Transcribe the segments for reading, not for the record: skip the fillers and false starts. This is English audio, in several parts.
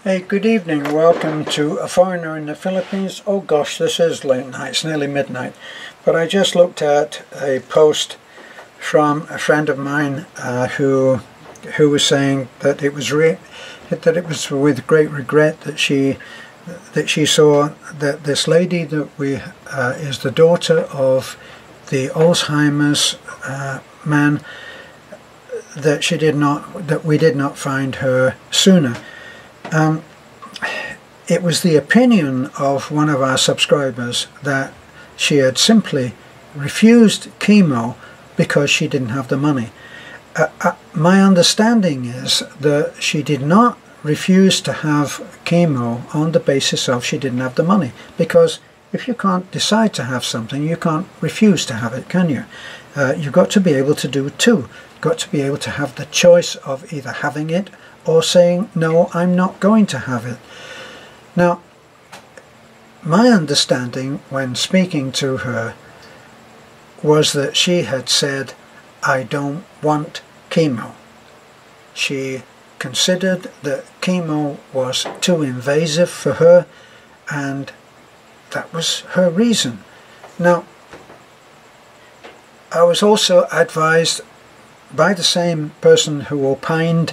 Hey, good evening. Welcome to A Foreigner in the Philippines. Oh gosh, this is late night. It's nearly midnight. But I just looked at a post from a friend of mine who was saying that it was with great regret that she saw that this lady that is the daughter of the Alzheimer's man, that we did not find her sooner. It was the opinion of one of our subscribers that she had simply refused chemo because she didn't have the money. My understanding is that she did not refuse to have chemo on the basis of she didn't have the money, because if you can't decide to have something, you can't refuse to have it, can you? You've got to be able to do two. You've got to be able to have the choice of either having it or saying, no, I'm not going to have it. Now, my understanding when speaking to her was that she had said, I don't want chemo. She considered that chemo was too invasive for her, and that was her reason. Now, I was also advised by the same person who opined,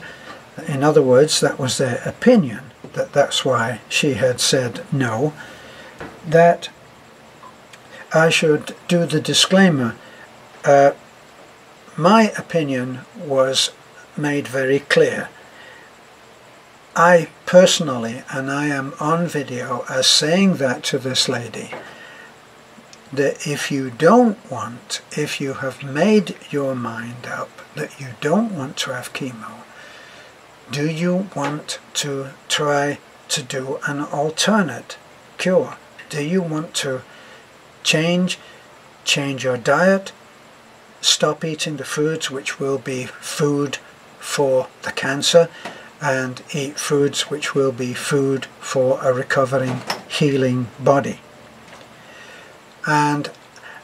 in other words, that was their opinion, that's why she had said no, that I should do the disclaimer. My opinion was made very clear. I personally, and I am on video as saying that to this lady, that if you have made your mind up that you don't want to have chemo, do you want to try to do an alternate cure? Do you want to change your diet, stop eating the foods which will be food for the cancer, and eat foods which will be food for a recovering, healing body? And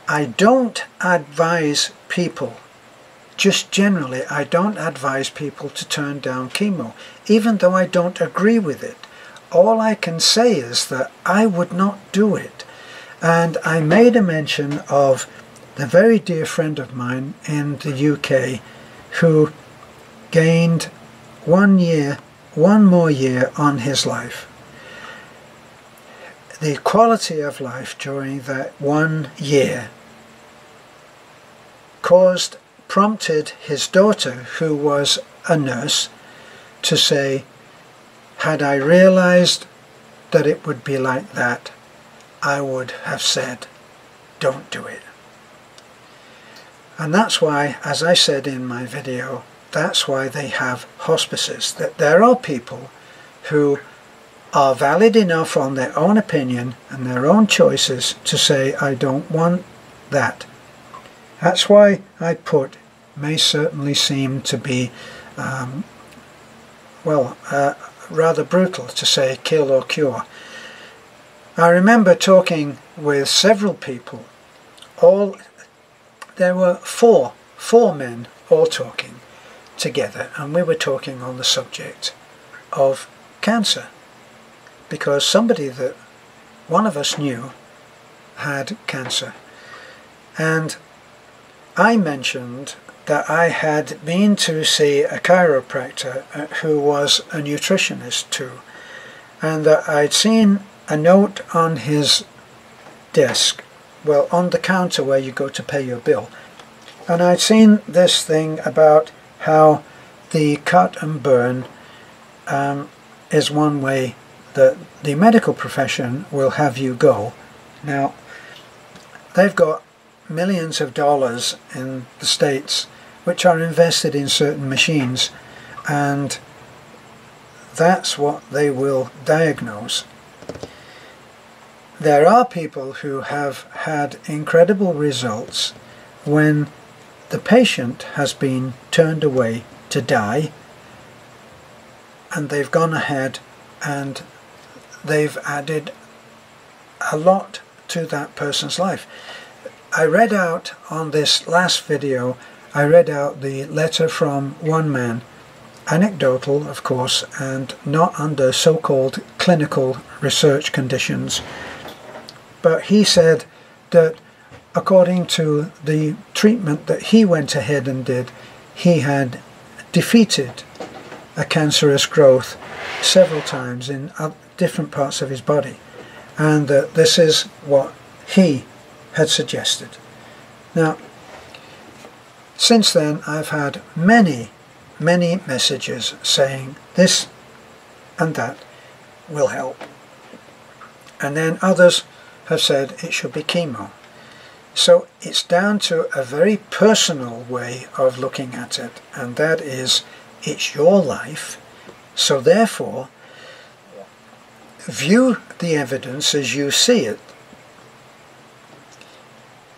I don't advise people, just generally, I don't advise people to turn down chemo, even though I don't agree with it. All I can say is that I would not do it. And I made a mention of the very dear friend of mine in the UK who gained 1 more year on his life. The quality of life during that 1 year prompted his daughter, who was a nurse, to say, had I realized that it would be like that, I would have said, don't do it. And that's why, as I said in my video, that's why they have hospices, that there are people who are valid enough on their own opinion and their own choices to say, I don't want that. That's why I put, may certainly seem to be, rather brutal to say kill or cure. I remember talking with several people, there were four men all talking together, and we were talking on the subject of cancer, because somebody that one of us knew had cancer. And I mentioned that I had been to see a chiropractor who was a nutritionist too, and that I'd seen a note on his desk, well, on the counter where you go to pay your bill, and I'd seen this thing about how the cut and burn is one way that the medical profession will have you go. Now, they've got millions of dollars in the States which are invested in certain machines, and that's what they will diagnose. There are people who have had incredible results when the patient has been turned away to die, and they've gone ahead and they've added a lot to that person's life. I read out on this last video, I read out the letter from one man, anecdotal, of course, and not under so-called clinical research conditions. But he said that according to the treatment that he went ahead and did, he had defeated a cancerous growth several times in different parts of his body, and that this is what he had suggested. Now, since then I've had many messages saying this and that will help, and then others have said it should be chemo. So it's down to a very personal way of looking at it, and that is, it's your life, so therefore view the evidence as you see it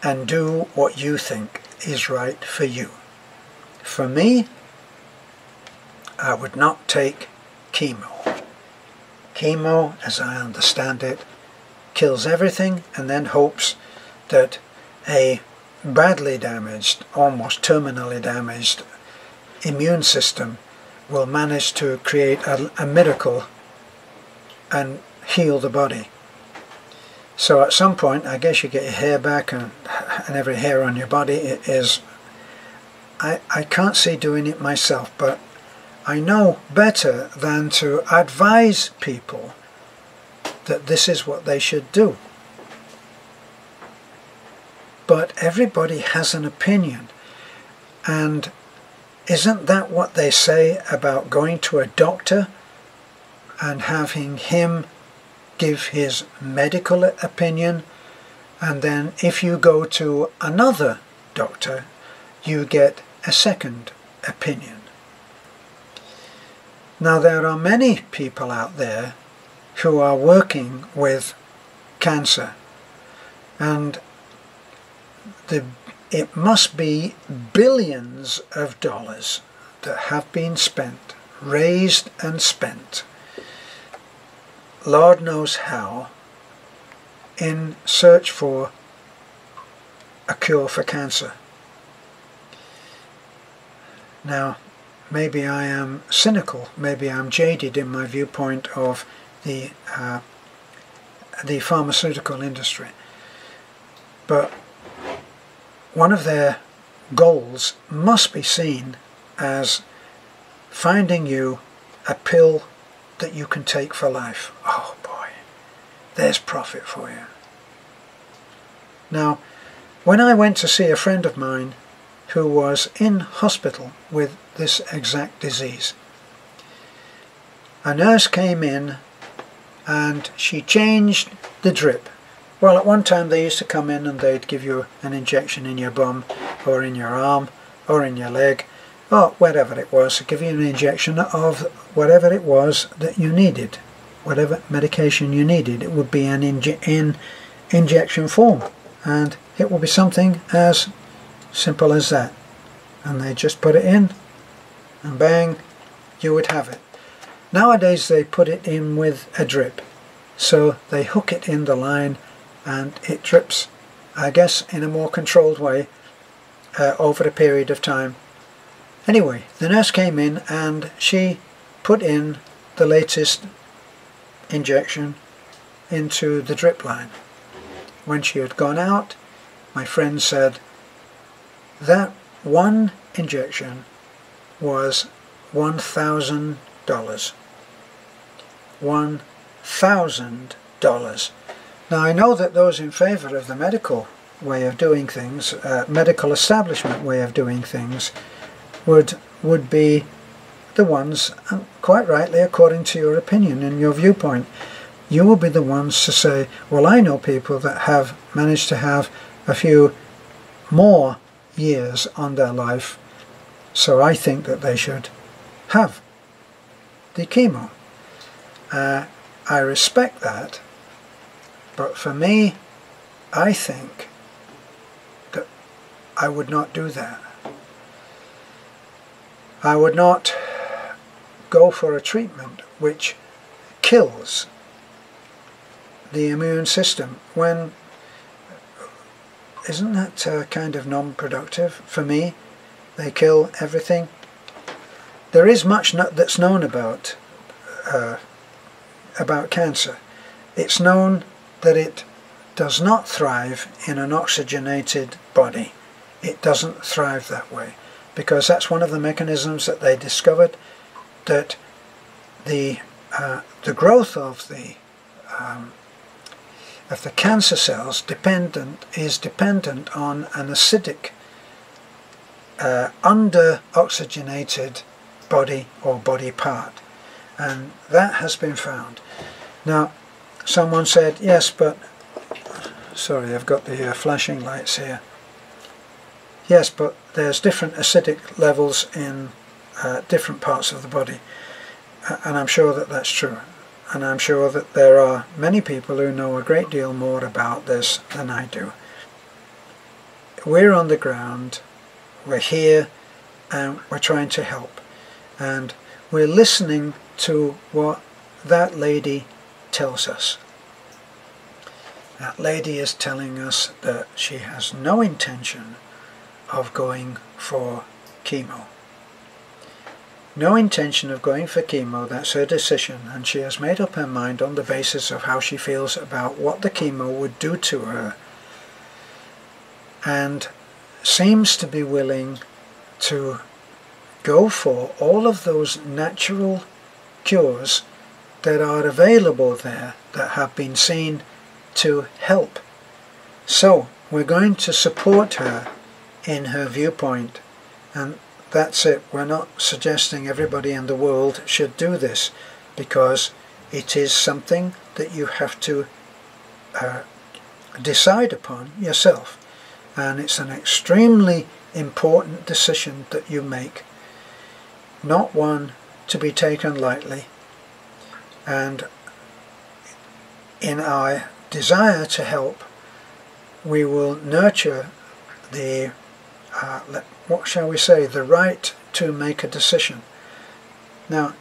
and do what you think is right for you. For me, I would not take chemo. Chemo, as I understand it, kills everything and then hopes that a badly damaged, almost terminally damaged immune system will manage to create a miracle and heal the body. So at some point, I guess you get your hair back, and every hair on your body is... I can't see doing it myself, but I know better than to advise people that this is what they should do. But everybody has an opinion, and isn't that what they say about going to a doctor and having him give his medical opinion, and then if you go to another doctor you get a second opinion? Now, there are many people out there who are working with cancer, and it must be billions of dollars that have been spent, raised and spent, Lord knows how, in search for a cure for cancer. Now, maybe I am cynical, maybe I'm jaded in my viewpoint of the pharmaceutical industry, but one of their goals must be seen as finding you a pill that you can take for life. Oh boy, there's profit for you. Now, when I went to see a friend of mine who was in hospital with this exact disease, a nurse came in and she changed the drip. Well, at one time they used to come in and they'd give you an injection in your bum or in your arm or in your leg or whatever it was, give you an injection of whatever it was that you needed, whatever medication you needed. It would be an injection form, and it would be something as simple as that, and they just put it in and bang, you would have it. Nowadays they put it in with a drip, so they hook it in the line and it drips, I guess, in a more controlled way over a period of time. Anyway, the nurse came in and she put in the latest injection into the drip line. When she had gone out, my friend said that one injection was $1,000. $1,000. Now, I know that those in favour of the medical way of doing things, medical establishment way of doing things, would be the ones, quite rightly, according to your opinion and your viewpoint, you will be the ones to say, well, I know people that have managed to have a few more years on their life, so I think that they should have the chemo. I respect that, but for me, I think that I would not do that. I would not go for a treatment which kills the immune system. When isn't that kind of non-productive? For me, they kill everything. there is much that's known about cancer. It's known that it does not thrive in an oxygenated body. It doesn't thrive that way, because that's one of the mechanisms that they discovered, that the growth of the cancer cells is dependent on an acidic, under-oxygenated body or body part, and that has been found. Now, someone said, yes, but sorry, I've got the flashing lights here. Yes, but there's different acidic levels in different parts of the body, and I'm sure that that's true. And I'm sure that there are many people who know a great deal more about this than I do. We're on the ground, we're here, and we're trying to help. And we're listening to what that lady tells us. That lady is telling us that she has no intention of going for chemo. No intention of going for chemo, that's her decision, and she has made up her mind on the basis of how she feels about what the chemo would do to her, and seems to be willing to go for all of those natural cures that are available there, that have been seen to help. So we're going to support her in her viewpoint, and that's it. We're not suggesting everybody in the world should do this, because it is something that you have to decide upon yourself, and it's an extremely important decision that you make, not one to be taken lightly. And in our desire to help, we will nurture the what shall we say, the right to make a decision. Now,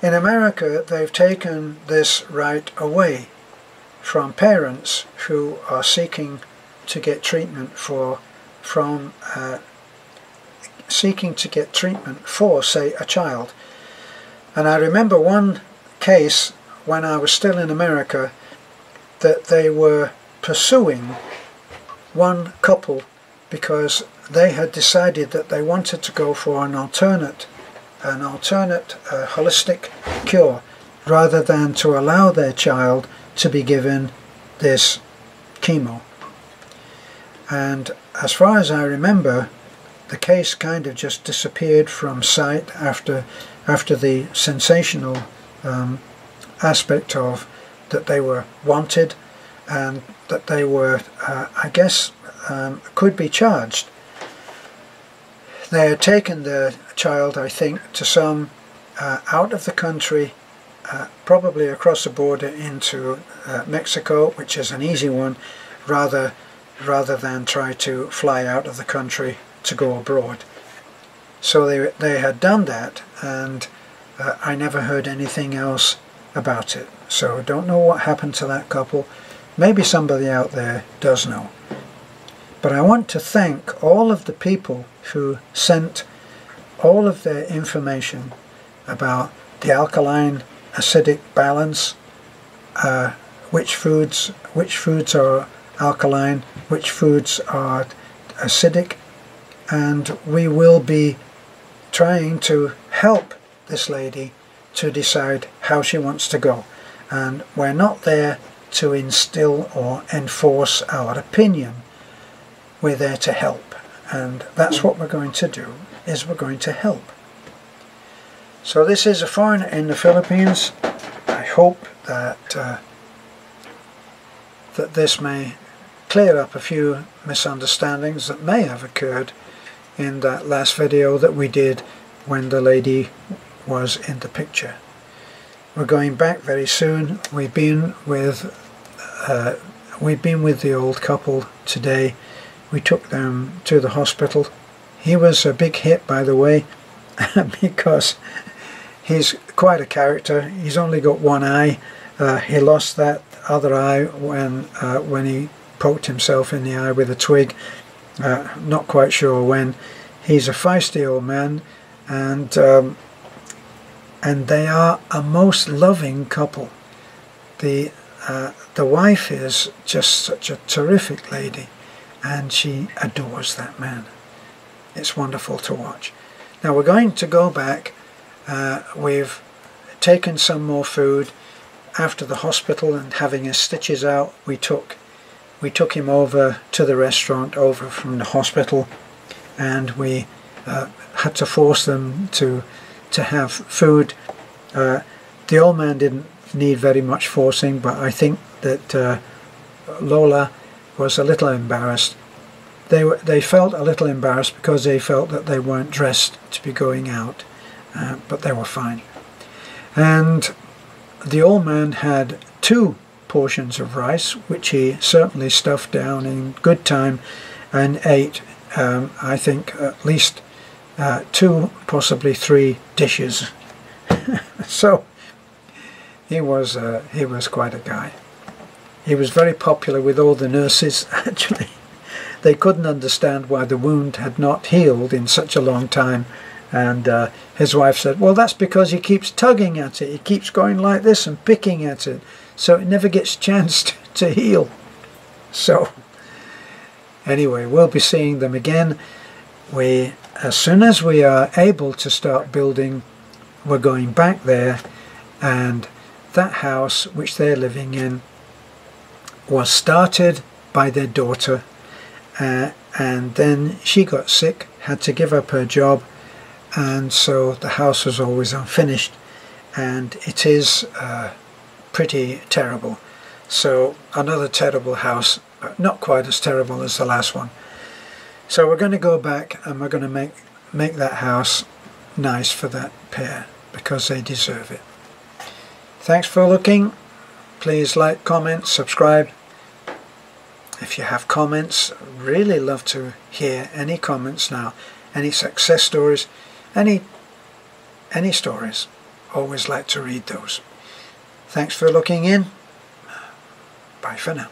in America, they've taken this right away from parents who are seeking to get treatment for, say, a child. And I remember one case when I was still in America, that they were pursuing one couple because they had decided that they wanted to go for an alternate holistic cure, rather than to allow their child to be given this chemo. And as far as I remember, the case kind of just disappeared from sight after the sensational aspect of that they were wanted, and that they were, I guess, could be charged. They had taken the child, I think, to some out of the country, probably across the border into Mexico, which is an easy one, rather than try to fly out of the country to go abroad. So they had done that, and I never heard anything else about it. So I don't know what happened to that couple. Maybe somebody out there does know. But I want to thank all of the people who sent all of their information about the alkaline acidic balance, which foods are alkaline, which foods are acidic, and we will be trying to help this lady to decide how she wants to go. And we're not there to instill or enforce our opinion. We're there to help, and that's what we're going to do, is we're going to help. So this is a foreigner in the Philippines. I hope that that this may clear up a few misunderstandings that may have occurred in that last video that we did when the lady was in the picture. We're going back very soon. We've been with the old couple today. We took them to the hospital. He was a big hit, by the way, because he's quite a character. He's only got one eye. He lost that other eye when he poked himself in the eye with a twig. Not quite sure when. He's a feisty old man, and and they are a most loving couple. The wife is just such a terrific lady, and she adores that man. It's wonderful to watch. Now we're going to go back. We've taken some more food after the hospital, and having his stitches out, we took him over to the restaurant over from the hospital, and we had to force them to have food. The old man didn't need very much forcing, but I think that Lola was a little embarrassed. They felt a little embarrassed because they felt that they weren't dressed to be going out, but they were fine. And the old man had 2 portions of rice, which he certainly stuffed down in good time and ate, I think, at least 2, possibly 3 dishes. So he was quite a guy. He was very popular with all the nurses, actually. They couldn't understand why the wound had not healed in such a long time, and his wife said, well, that's because he keeps tugging at it. He keeps going like this and picking at it, so it never gets a chance to heal. So anyway, we'll be seeing them again. As soon as we are able to start building, we're going back there, and that house which they're living in was started by their daughter, and then she got sick, had to give up her job, and so the house was always unfinished, and it is pretty terrible. So another terrible house, but not quite as terrible as the last one. So we're going to go back, and we're going to make that house nice for that pair, because they deserve it. Thanks for looking. Please like, comment, subscribe. If you have comments, really love to hear any comments now, any success stories, any stories. Always like to read those. Thanks for looking in. Bye for now.